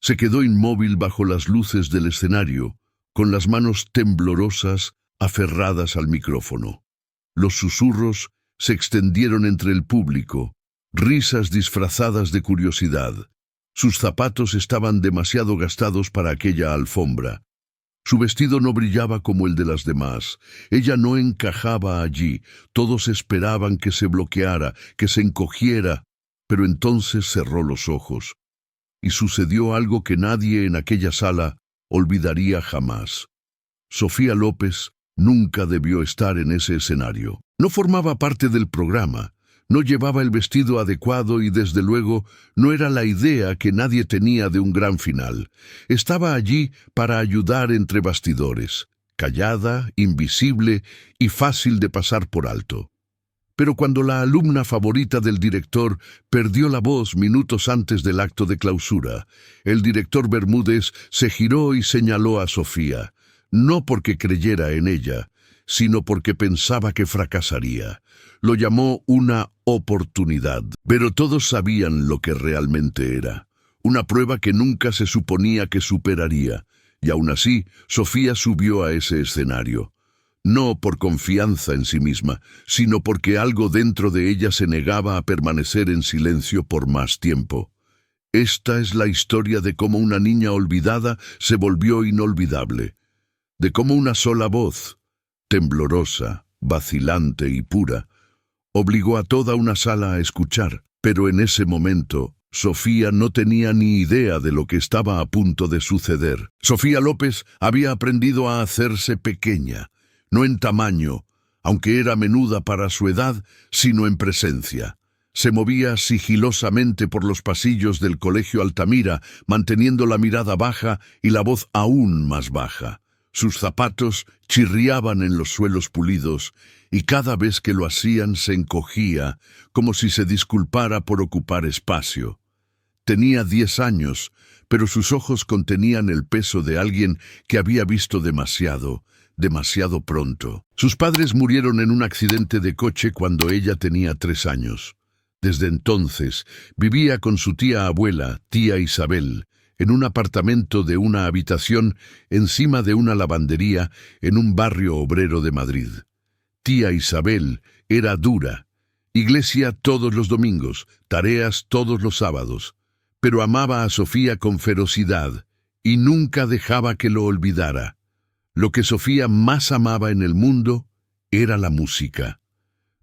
Se quedó inmóvil bajo las luces del escenario, con las manos temblorosas aferradas al micrófono. Los susurros se extendieron entre el público, risas disfrazadas de curiosidad. Sus zapatos estaban demasiado gastados para aquella alfombra. Su vestido no brillaba como el de las demás. Ella no encajaba allí. Todos esperaban que se bloqueara, que se encogiera. Pero entonces cerró los ojos. Y sucedió algo que nadie en aquella sala olvidaría jamás. Sofía López nunca debió estar en ese escenario. No formaba parte del programa. No llevaba el vestido adecuado y desde luego no era la idea que nadie tenía de un gran final. Estaba allí para ayudar entre bastidores, callada, invisible y fácil de pasar por alto. Pero cuando la alumna favorita del director perdió la voz minutos antes del acto de clausura, el director Bermúdez se giró y señaló a Sofía, no porque creyera en ella, sino porque pensaba que fracasaría. Lo llamó una oportunidad, pero todos sabían lo que realmente era. Una prueba que nunca se suponía que superaría, y aún así, Sofía subió a ese escenario. No por confianza en sí misma, sino porque algo dentro de ella se negaba a permanecer en silencio por más tiempo. Esta es la historia de cómo una niña olvidada se volvió inolvidable, de cómo una sola voz, temblorosa, vacilante y pura, obligó a toda una sala a escuchar, pero en ese momento Sofía no tenía ni idea de lo que estaba a punto de suceder. Sofía López había aprendido a hacerse pequeña, no en tamaño, aunque era menuda para su edad, sino en presencia. Se movía sigilosamente por los pasillos del Colegio Altamira, manteniendo la mirada baja y la voz aún más baja. Sus zapatos chirriaban en los suelos pulidos, y cada vez que lo hacían se encogía, como si se disculpara por ocupar espacio. Tenía 10 años, pero sus ojos contenían el peso de alguien que había visto demasiado pronto. Sus padres murieron en un accidente de coche cuando ella tenía 3 años. Desde entonces, vivía con su tía abuela, tía Isabel, en un apartamento de una habitación encima de una lavandería en un barrio obrero de Madrid. Tía Isabel era dura, iglesia todos los domingos, tareas todos los sábados, pero amaba a Sofía con ferocidad y nunca dejaba que lo olvidara. Lo que Sofía más amaba en el mundo era la música.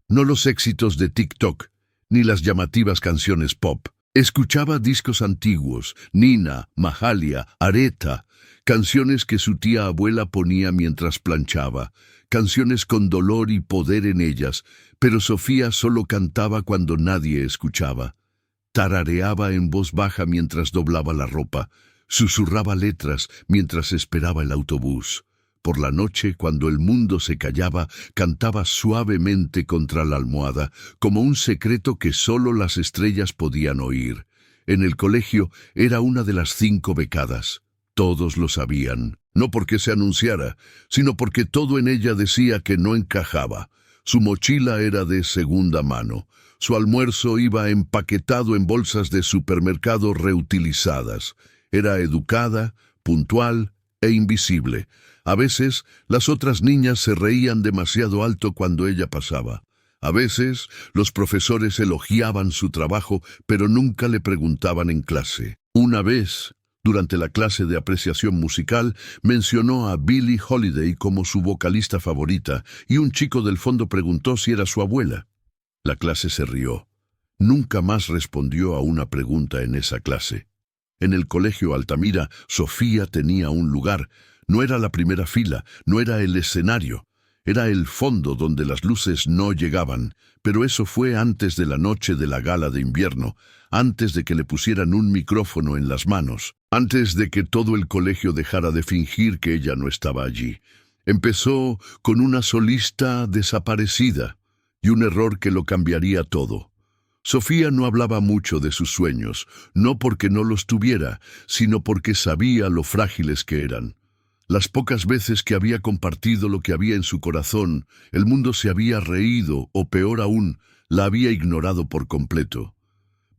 No los éxitos de TikTok, ni las llamativas canciones pop. Escuchaba discos antiguos, Nina, Mahalia, Aretha, canciones que su tía abuela ponía mientras planchaba, canciones con dolor y poder en ellas, pero Sofía solo cantaba cuando nadie escuchaba. Tarareaba en voz baja mientras doblaba la ropa, susurraba letras mientras esperaba el autobús. Por la noche, cuando el mundo se callaba, cantaba suavemente contra la almohada, como un secreto que solo las estrellas podían oír. En el colegio era una de las 5 becadas. Todos lo sabían, no porque se anunciara, sino porque todo en ella decía que no encajaba. Su mochila era de segunda mano. Su almuerzo iba empaquetado en bolsas de supermercado reutilizadas. Era educada, puntual e invisible. A veces, las otras niñas se reían demasiado alto cuando ella pasaba. A veces, los profesores elogiaban su trabajo, pero nunca le preguntaban en clase. Una vez, durante la clase de apreciación musical, mencionó a Billie Holiday como su vocalista favorita, y un chico del fondo preguntó si era su abuela. La clase se rió. Nunca más respondió a una pregunta en esa clase. En el Colegio Altamira, Sofía tenía un lugar. No era la primera fila, no era el escenario. Era el fondo donde las luces no llegaban, pero eso fue antes de la noche de la gala de invierno, antes de que le pusieran un micrófono en las manos, antes de que todo el colegio dejara de fingir que ella no estaba allí. Empezó con una solista desaparecida y un error que lo cambiaría todo. Sofía no hablaba mucho de sus sueños, no porque no los tuviera, sino porque sabía lo frágiles que eran. Las pocas veces que había compartido lo que había en su corazón, el mundo se había reído, o peor aún, la había ignorado por completo.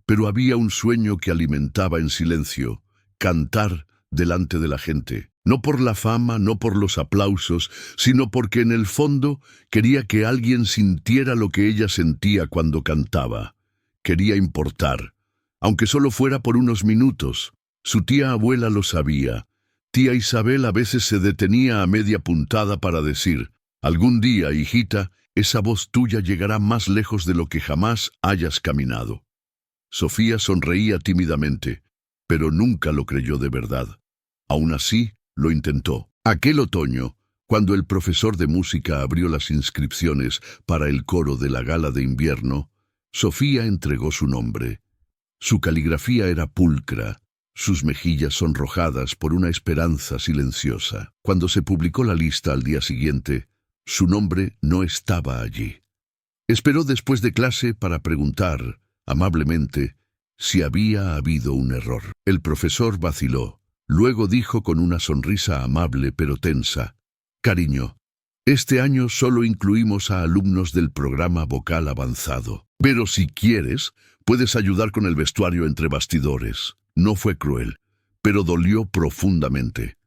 Pero había un sueño que alimentaba en silencio, cantar delante de la gente. No por la fama, no por los aplausos, sino porque en el fondo quería que alguien sintiera lo que ella sentía cuando cantaba. Quería importar, aunque solo fuera por unos minutos. Su tía abuela lo sabía. Tía Isabel a veces se detenía a media puntada para decir: «Algún día, hijita, esa voz tuya llegará más lejos de lo que jamás hayas caminado». Sofía sonreía tímidamente, pero nunca lo creyó de verdad. Aún así, lo intentó. Aquel otoño, cuando el profesor de música abrió las inscripciones para el coro de la gala de invierno, Sofía entregó su nombre. Su caligrafía era pulcra, sus mejillas sonrojadas por una esperanza silenciosa. Cuando se publicó la lista al día siguiente, su nombre no estaba allí. Esperó después de clase para preguntar, amablemente, si había habido un error. El profesor vaciló. Luego dijo con una sonrisa amable pero tensa: «Cariño, este año solo incluimos a alumnos del programa vocal avanzado. Pero si quieres, puedes ayudar con el vestuario entre bastidores». No fue cruel, pero dolió profundamente.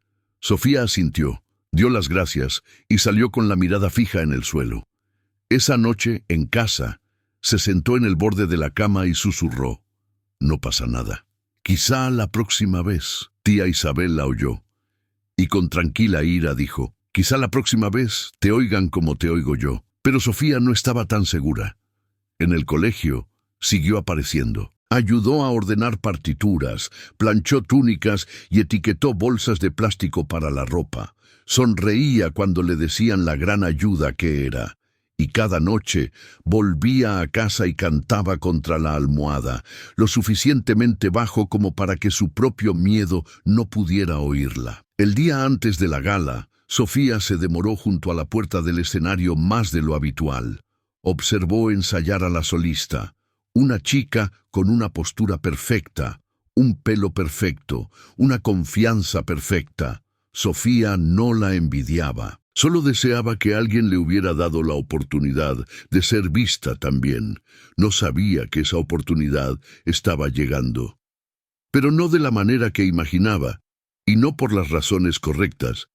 Sofía asintió, dio las gracias y salió con la mirada fija en el suelo. Esa noche, en casa, se sentó en el borde de la cama y susurró: «No pasa nada. Quizá la próxima vez». Tía Isabel la oyó, y con tranquila ira dijo: «Quizá la próxima vez te oigan como te oigo yo». Pero Sofía no estaba tan segura. En el colegio, siguió apareciendo. Ayudó a ordenar partituras, planchó túnicas y etiquetó bolsas de plástico para la ropa. Sonreía cuando le decían la gran ayuda que era. Y cada noche volvía a casa y cantaba contra la almohada, lo suficientemente bajo como para que su propio miedo no pudiera oírla. El día antes de la gala, Sofía se demoró junto a la puerta del escenario más de lo habitual. Observó ensayar a la solista, una chica con una postura perfecta, un pelo perfecto, una confianza perfecta. Sofía no la envidiaba. Solo deseaba que alguien le hubiera dado la oportunidad de ser vista también. No sabía que esa oportunidad estaba llegando. Pero no de la manera que imaginaba, y no por las razones correctas.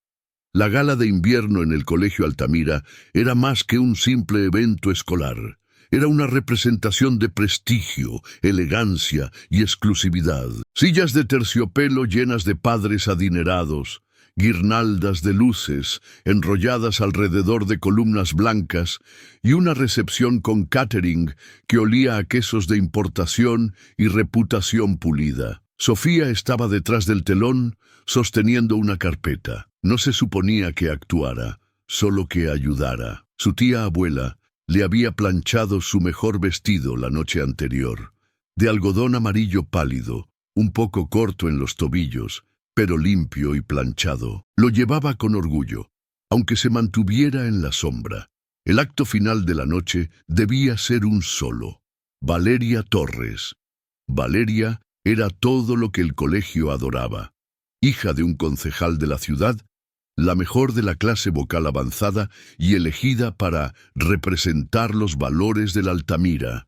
La gala de invierno en el Colegio Altamira era más que un simple evento escolar. Era una representación de prestigio, elegancia y exclusividad. Sillas de terciopelo llenas de padres adinerados, guirnaldas de luces enrolladas alrededor de columnas blancas y una recepción con catering que olía a quesos de importación y reputación pulida. Sofía estaba detrás del telón, sosteniendo una carpeta. No se suponía que actuara, solo que ayudara. Su tía abuela le había planchado su mejor vestido la noche anterior, de algodón amarillo pálido, un poco corto en los tobillos, pero limpio y planchado. Lo llevaba con orgullo, aunque se mantuviera en la sombra. El acto final de la noche debía ser un solo: Valeria Torres. Valeria era todo lo que el colegio adoraba. Hija de un concejal de la ciudad, la mejor de la clase vocal avanzada y elegida para representar los valores del Altamira.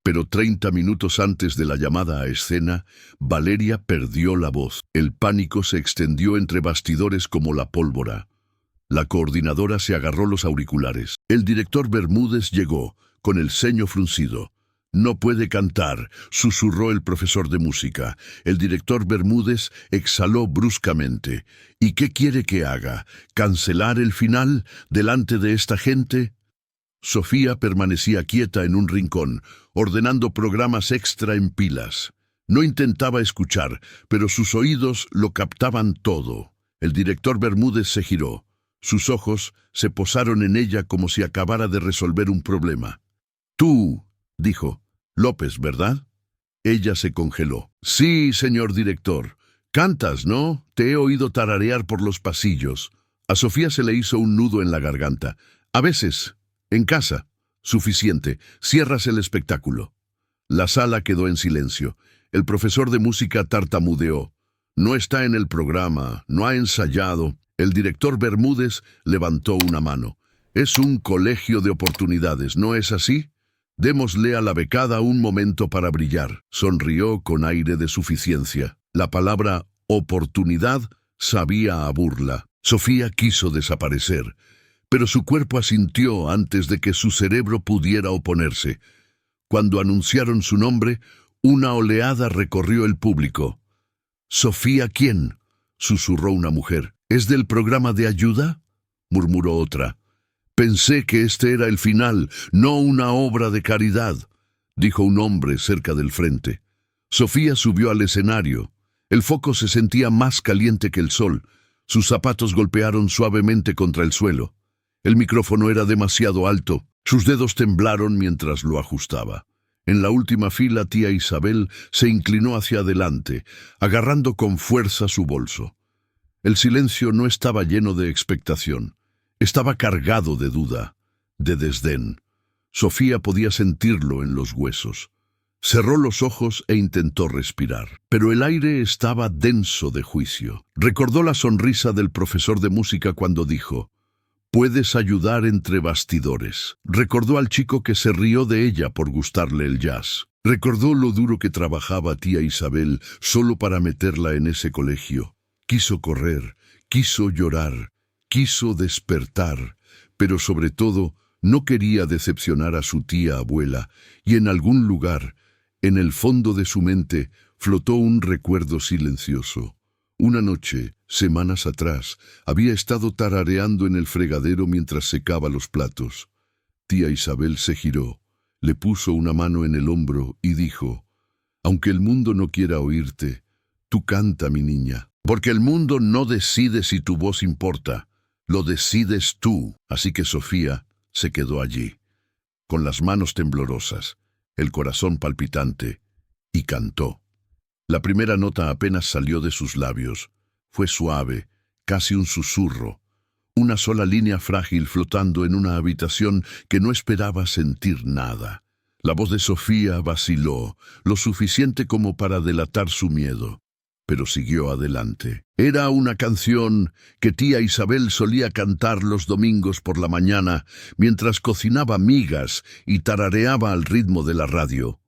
Pero 30 minutos antes de la llamada a escena, Valeria perdió la voz. El pánico se extendió entre bastidores como la pólvora. La coordinadora se agarró los auriculares. El director Bermúdez llegó, con el ceño fruncido. «No puede cantar», susurró el profesor de música. El director Bermúdez exhaló bruscamente. «¿Y qué quiere que haga? ¿Cancelar el final delante de esta gente?» Sofía permanecía quieta en un rincón, ordenando programas extra en pilas. No intentaba escuchar, pero sus oídos lo captaban todo. El director Bermúdez se giró. Sus ojos se posaron en ella como si acabara de resolver un problema. «Tú», dijo. «López, ¿verdad?» Ella se congeló. «Sí, señor director. Cantas, ¿no? Te he oído tararear por los pasillos». A Sofía se le hizo un nudo en la garganta. «A veces, en casa». «Suficiente. Cierras el espectáculo». La sala quedó en silencio. El profesor de música tartamudeó. «No está en el programa, no ha ensayado». El director Bermúdez levantó una mano. «Es un colegio de oportunidades, ¿no es así? Démosle a la becada un momento para brillar». Sonrió con aire de suficiencia. La palabra Oportunidad sabía a burla. Sofía quiso desaparecer, pero su cuerpo asintió antes de que su cerebro pudiera oponerse. Cuando anunciaron su nombre, una oleada recorrió el público. «¿Sofía quién?», susurró una mujer. «¿Es del programa de ayuda?», murmuró otra. «Pensé que este era el final, no una obra de caridad», dijo un hombre cerca del frente. Sofía subió al escenario. El foco se sentía más caliente que el sol. Sus zapatos golpearon suavemente contra el suelo. El micrófono era demasiado alto. Sus dedos temblaron mientras lo ajustaba. En la última fila, tía Isabel se inclinó hacia adelante, agarrando con fuerza su bolso. El silencio no estaba lleno de expectación. Estaba cargado de duda, de desdén. Sofía podía sentirlo en los huesos. Cerró los ojos e intentó respirar, pero el aire estaba denso de juicio. Recordó la sonrisa del profesor de música cuando dijo: «Puedes ayudar entre bastidores». Recordó al chico que se rió de ella por gustarle el jazz. Recordó lo duro que trabajaba tía Isabel solo para meterla en ese colegio. Quiso correr, quiso llorar, quiso despertar, pero sobre todo no quería decepcionar a su tía abuela, y en algún lugar, en el fondo de su mente, flotó un recuerdo silencioso. Una noche, semanas atrás, había estado tarareando en el fregadero mientras secaba los platos. Tía Isabel se giró, le puso una mano en el hombro y dijo: «Aunque el mundo no quiera oírte, tú canta, mi niña, porque el mundo no decide si tu voz importa, lo decides tú». Así que Sofía se quedó allí, con las manos temblorosas, el corazón palpitante, y cantó. La primera nota apenas salió de sus labios. Fue suave, casi un susurro, una sola línea frágil flotando en una habitación que no esperaba sentir nada. La voz de Sofía vaciló, lo suficiente como para delatar su miedo, pero siguió adelante. Era una canción que tía Isabel solía cantar los domingos por la mañana mientras cocinaba migas y tarareaba al ritmo de la radio.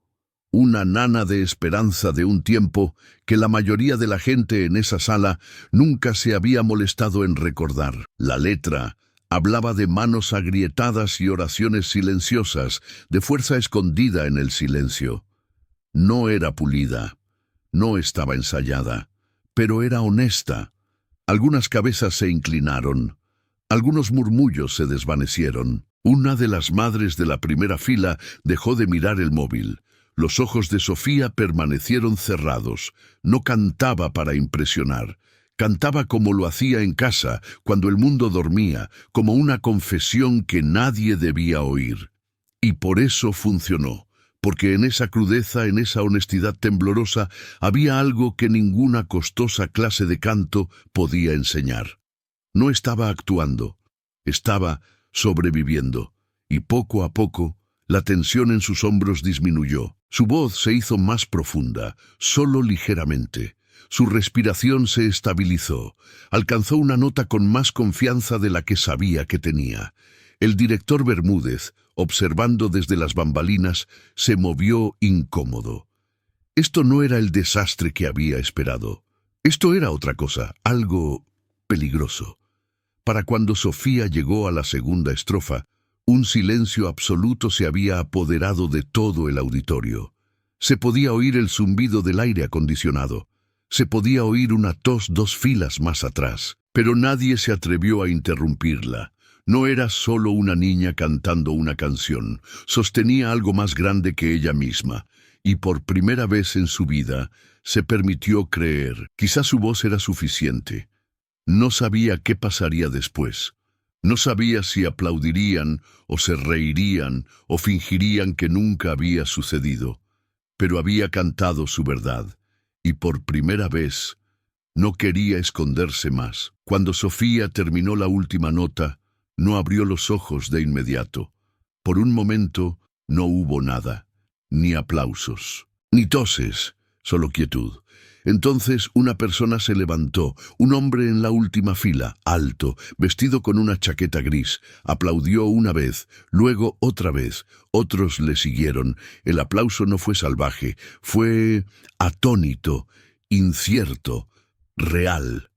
Una nana de esperanza de un tiempo que la mayoría de la gente en esa sala nunca se había molestado en recordar. La letra hablaba de manos agrietadas y oraciones silenciosas, de fuerza escondida en el silencio. No era pulida, no estaba ensayada, pero era honesta. Algunas cabezas se inclinaron, algunos murmullos se desvanecieron. Una de las madres de la primera fila dejó de mirar el móvil. Los ojos de Sofía permanecieron cerrados. No cantaba para impresionar. Cantaba como lo hacía en casa, cuando el mundo dormía, como una confesión que nadie debía oír. Y por eso funcionó, porque en esa crudeza, en esa honestidad temblorosa, había algo que ninguna costosa clase de canto podía enseñar. No estaba actuando, estaba sobreviviendo, y poco a poco, la tensión en sus hombros disminuyó. Su voz se hizo más profunda, solo ligeramente. Su respiración se estabilizó. Alcanzó una nota con más confianza de la que sabía que tenía. El director Bermúdez, observando desde las bambalinas, se movió incómodo. Esto no era el desastre que había esperado. Esto era otra cosa, algo peligroso. Para cuando Sofía llegó a la segunda estrofa, un silencio absoluto se había apoderado de todo el auditorio. Se podía oír el zumbido del aire acondicionado. Se podía oír una tos 2 filas más atrás, pero nadie se atrevió a interrumpirla. No era solo una niña cantando una canción, sostenía algo más grande que ella misma, y por primera vez en su vida se permitió creer. Quizás su voz era suficiente. No sabía qué pasaría después. No sabía si aplaudirían o se reirían o fingirían que nunca había sucedido, pero había cantado su verdad, y por primera vez no quería esconderse más. Cuando Sofía terminó la última nota, no abrió los ojos de inmediato. Por un momento no hubo nada, ni aplausos, ni toses, solo quietud. Entonces una persona se levantó, un hombre en la última fila, alto, vestido con una chaqueta gris. Aplaudió una vez, luego otra vez. Otros le siguieron. El aplauso no fue salvaje, fue atónito, incierto, real.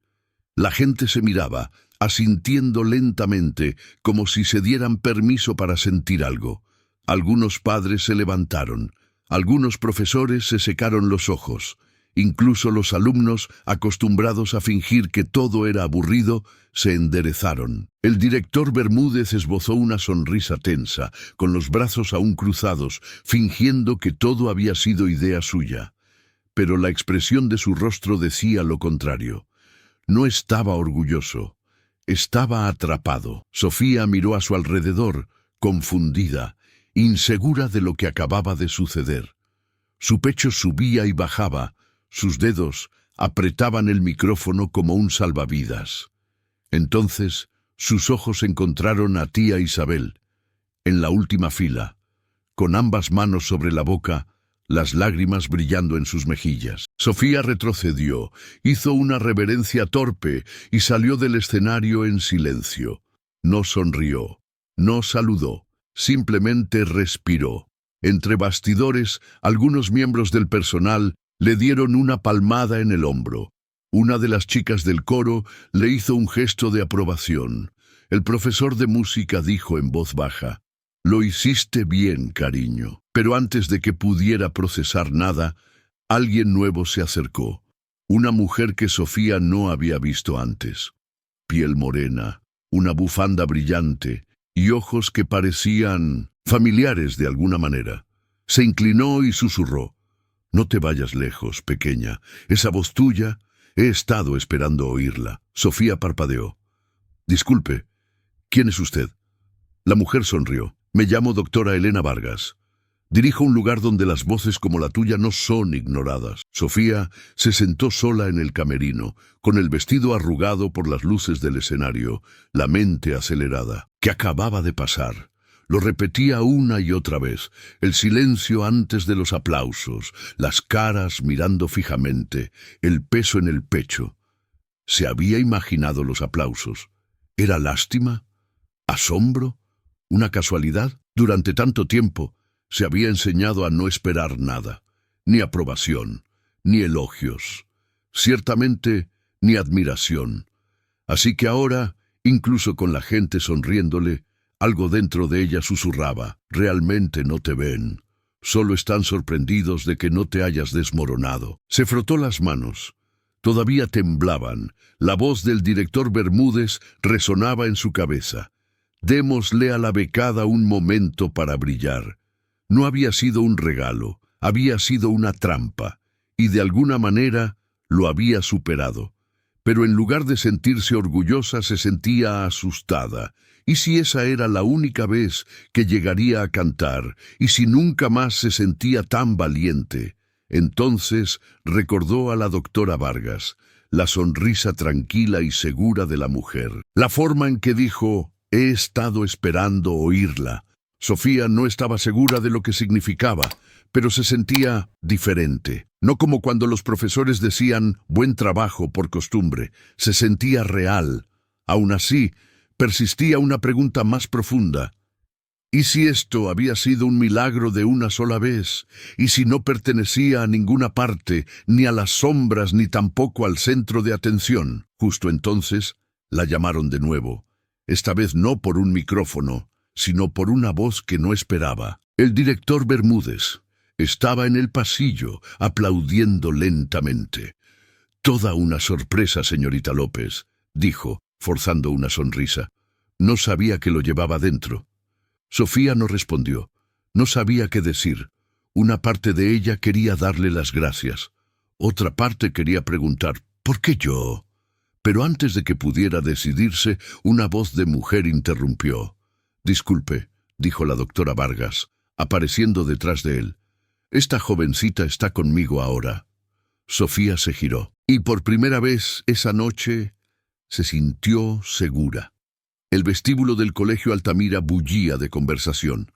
La gente se miraba, asintiendo lentamente, como si se dieran permiso para sentir algo. Algunos padres se levantaron, algunos profesores se secaron los ojos. Incluso los alumnos, acostumbrados a fingir que todo era aburrido, se enderezaron. El director Bermúdez esbozó una sonrisa tensa, con los brazos aún cruzados, fingiendo que todo había sido idea suya. Pero la expresión de su rostro decía lo contrario. No estaba orgulloso, estaba atrapado. Sofía miró a su alrededor, confundida, insegura de lo que acababa de suceder. Su pecho subía y bajaba, sus dedos apretaban el micrófono como un salvavidas. Entonces, sus ojos encontraron a tía Isabel, en la última fila, con ambas manos sobre la boca, las lágrimas brillando en sus mejillas. Sofía retrocedió, hizo una reverencia torpe y salió del escenario en silencio. No sonrió, no saludó, simplemente respiró. Entre bastidores, algunos miembros del personal le dieron una palmada en el hombro. Una de las chicas del coro le hizo un gesto de aprobación. El profesor de música dijo en voz baja: «Lo hiciste bien, cariño». Pero antes de que pudiera procesar nada, alguien nuevo se acercó. Una mujer que Sofía no había visto antes. Piel morena, una bufanda brillante y ojos que parecían familiares de alguna manera. Se inclinó y susurró: «No te vayas lejos, pequeña. Esa voz tuya, he estado esperando oírla». Sofía parpadeó. «Disculpe, ¿quién es usted?» La mujer sonrió. «Me llamo doctora Elena Vargas. Dirijo un lugar donde las voces como la tuya no son ignoradas». Sofía se sentó sola en el camerino, con el vestido arrugado por las luces del escenario, la mente acelerada. ¿Qué acababa de pasar? Lo repetía una y otra vez, el silencio antes de los aplausos, las caras mirando fijamente, el peso en el pecho. ¿Se había imaginado los aplausos? ¿Era lástima? ¿Asombro? ¿Una casualidad? Durante tanto tiempo se había enseñado a no esperar nada, ni aprobación, ni elogios, ciertamente ni admiración. Así que ahora, incluso con la gente sonriéndole, algo dentro de ella susurraba: «Realmente no te ven. Solo están sorprendidos de que no te hayas desmoronado». Se frotó las manos. Todavía temblaban. La voz del director Bermúdez resonaba en su cabeza. «Démosle a la becada un momento para brillar». No había sido un regalo, había sido una trampa, y de alguna manera lo había superado. Pero en lugar de sentirse orgullosa, se sentía asustada. ¿Y si esa era la única vez que llegaría a cantar? ¿Y si nunca más se sentía tan valiente? Entonces recordó a la doctora Vargas, la sonrisa tranquila y segura de la mujer. La forma en que dijo: «He estado esperando oírla». Sofía no estaba segura de lo que significaba, pero se sentía diferente. No como cuando los profesores decían «buen trabajo» por costumbre, se sentía real. Aún así, persistía una pregunta más profunda. ¿Y si esto había sido un milagro de una sola vez? ¿Y si no pertenecía a ninguna parte, ni a las sombras, ni tampoco al centro de atención? Justo entonces, la llamaron de nuevo. Esta vez no por un micrófono, sino por una voz que no esperaba. El director Bermúdez estaba en el pasillo, aplaudiendo lentamente. «Toda una sorpresa, señorita López», dijo, forzando una sonrisa. No sabía que lo llevaba dentro. Sofía no respondió. No sabía qué decir. Una parte de ella quería darle las gracias. Otra parte quería preguntar: «¿Por qué yo?». Pero antes de que pudiera decidirse, una voz de mujer interrumpió. «Disculpe», dijo la doctora Vargas, apareciendo detrás de él. «Esta jovencita está conmigo ahora». Sofía se giró, y por primera vez esa noche se sintió segura. El vestíbulo del colegio Altamira bullía de conversación.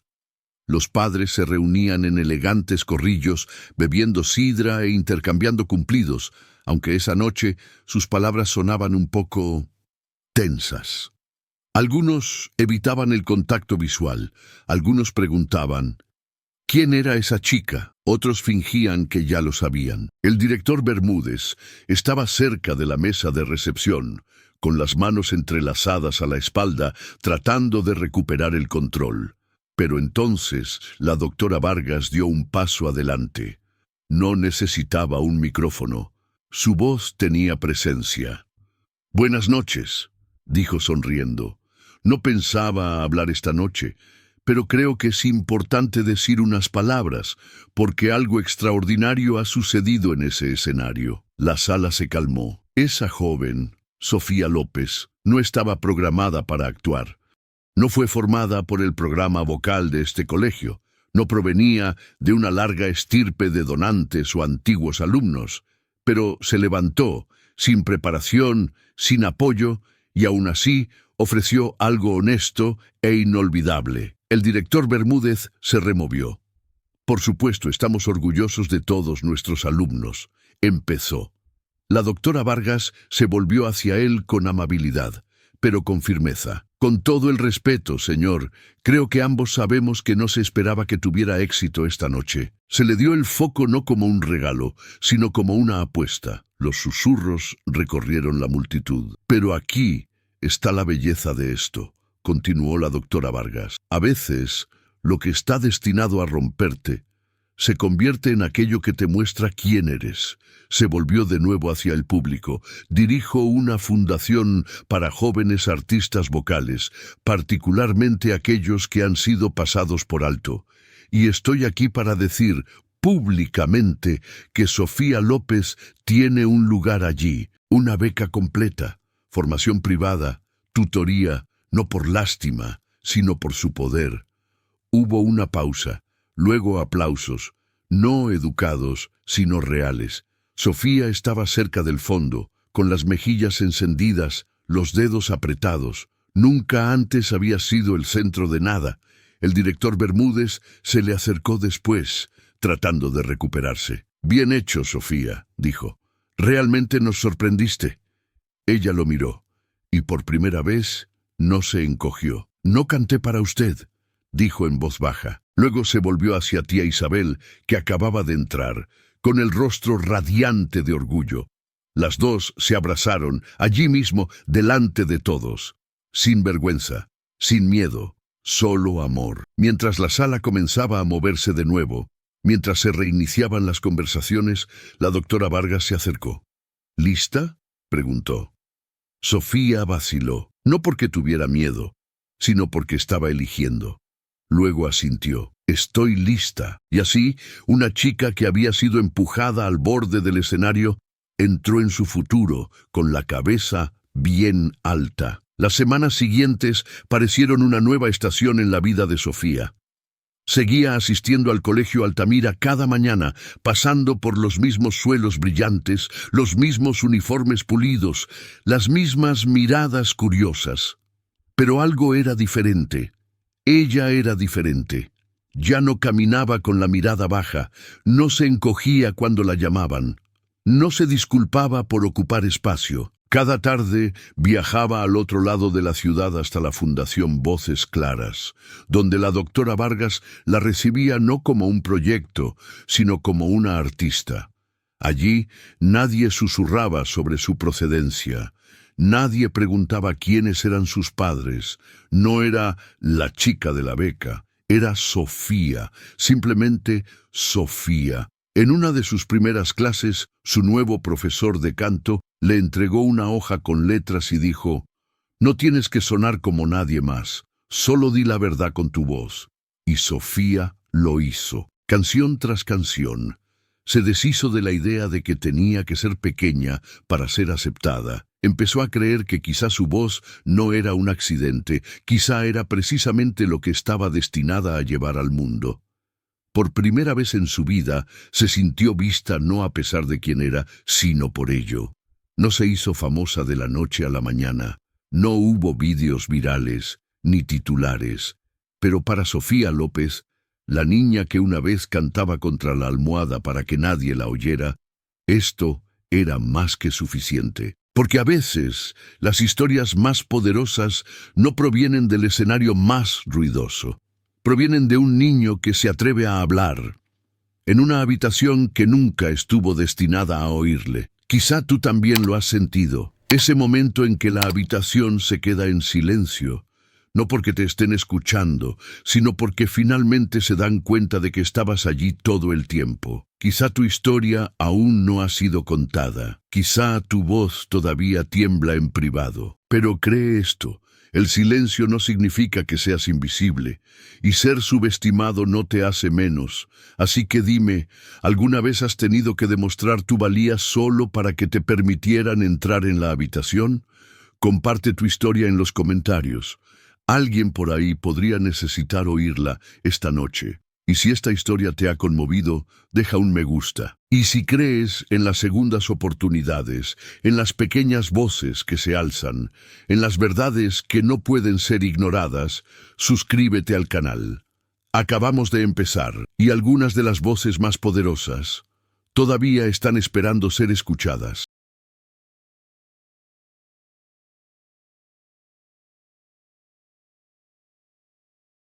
Los padres se reunían en elegantes corrillos, bebiendo sidra e intercambiando cumplidos, aunque esa noche sus palabras sonaban un poco tensas. Algunos evitaban el contacto visual, algunos preguntaban: «¿Quién era esa chica?». Otros fingían que ya lo sabían. El director Bermúdez estaba cerca de la mesa de recepción, con las manos entrelazadas a la espalda, tratando de recuperar el control. Pero entonces la doctora Vargas dio un paso adelante. No necesitaba un micrófono. Su voz tenía presencia. «Buenas noches», dijo sonriendo. «No pensaba hablar esta noche, pero creo que es importante decir unas palabras, porque algo extraordinario ha sucedido en ese escenario». La sala se calmó. Esa joven, Sofía López, no estaba programada para actuar. No fue formada por el programa vocal de este colegio. No provenía de una larga estirpe de donantes o antiguos alumnos, pero se levantó, sin preparación, sin apoyo, y aún así ofreció algo honesto e inolvidable. El director Bermúdez se removió. «Por supuesto, estamos orgullosos de todos nuestros alumnos», empezó. La doctora Vargas se volvió hacia él con amabilidad, pero con firmeza. «Con todo el respeto, señor, creo que ambos sabemos que no se esperaba que tuviera éxito esta noche. Se le dio el foco no como un regalo, sino como una apuesta». Los susurros recorrieron la multitud. «Pero aquí está la belleza de esto», continuó la doctora Vargas. «A veces, lo que está destinado a romperte se convierte en aquello que te muestra quién eres». Se volvió de nuevo hacia el público. «Dirijo una fundación para jóvenes artistas vocales, particularmente aquellos que han sido pasados por alto. Y estoy aquí para decir públicamente que Sofía López tiene un lugar allí, una beca completa, formación privada, tutoría, no por lástima, sino por su poder». Hubo una pausa, luego aplausos, no educados, sino reales. Sofía estaba cerca del fondo, con las mejillas encendidas, los dedos apretados. Nunca antes había sido el centro de nada. El director Bermúdez se le acercó después, tratando de recuperarse. «Bien hecho, Sofía», dijo. «Realmente nos sorprendiste». Ella lo miró, y por primera vez no se encogió. «No canté para usted», dijo en voz baja. Luego se volvió hacia tía Isabel, que acababa de entrar, con el rostro radiante de orgullo. Las dos se abrazaron, allí mismo, delante de todos. Sin vergüenza, sin miedo, solo amor. Mientras la sala comenzaba a moverse de nuevo, mientras se reiniciaban las conversaciones, la doctora Vargas se acercó. «¿Lista?», preguntó. Sofía vaciló, no porque tuviera miedo, sino porque estaba eligiendo. Luego asintió. «Estoy lista». Y así, una chica que había sido empujada al borde del escenario entró en su futuro con la cabeza bien alta. Las semanas siguientes parecieron una nueva estación en la vida de Sofía. Seguía asistiendo al colegio Altamira cada mañana, pasando por los mismos suelos brillantes, los mismos uniformes pulidos, las mismas miradas curiosas. Pero algo era diferente. Ella era diferente. Ya no caminaba con la mirada baja, no se encogía cuando la llamaban, no se disculpaba por ocupar espacio. Cada tarde viajaba al otro lado de la ciudad hasta la Fundación Voces Claras, donde la doctora Vargas la recibía no como un proyecto, sino como una artista. Allí nadie susurraba sobre su procedencia. Nadie preguntaba quiénes eran sus padres. No era la chica de la beca. Era Sofía, simplemente Sofía. En una de sus primeras clases, su nuevo profesor de canto le entregó una hoja con letras y dijo: «No tienes que sonar como nadie más, solo di la verdad con tu voz». Y Sofía lo hizo, canción tras canción. Se deshizo de la idea de que tenía que ser pequeña para ser aceptada. Empezó a creer que quizá su voz no era un accidente, quizá era precisamente lo que estaba destinada a llevar al mundo. Por primera vez en su vida se sintió vista no a pesar de quién era, sino por ello. No se hizo famosa de la noche a la mañana. No hubo vídeos virales, ni titulares. Pero para Sofía López, la niña que una vez cantaba contra la almohada para que nadie la oyera, esto era más que suficiente. Porque a veces las historias más poderosas no provienen del escenario más ruidoso. Provienen de un niño que se atreve a hablar, en una habitación que nunca estuvo destinada a oírle. Quizá tú también lo has sentido, ese momento en que la habitación se queda en silencio, no porque te estén escuchando, sino porque finalmente se dan cuenta de que estabas allí todo el tiempo. Quizá tu historia aún no ha sido contada, quizá tu voz todavía tiembla en privado, pero cree esto. El silencio no significa que seas invisible, y ser subestimado no te hace menos. Así que dime, ¿alguna vez has tenido que demostrar tu valía solo para que te permitieran entrar en la habitación? Comparte tu historia en los comentarios. Alguien por ahí podría necesitar oírla esta noche. Y si esta historia te ha conmovido, deja un me gusta. Y si crees en las segundas oportunidades, en las pequeñas voces que se alzan, en las verdades que no pueden ser ignoradas, suscríbete al canal. Acabamos de empezar, y algunas de las voces más poderosas todavía están esperando ser escuchadas.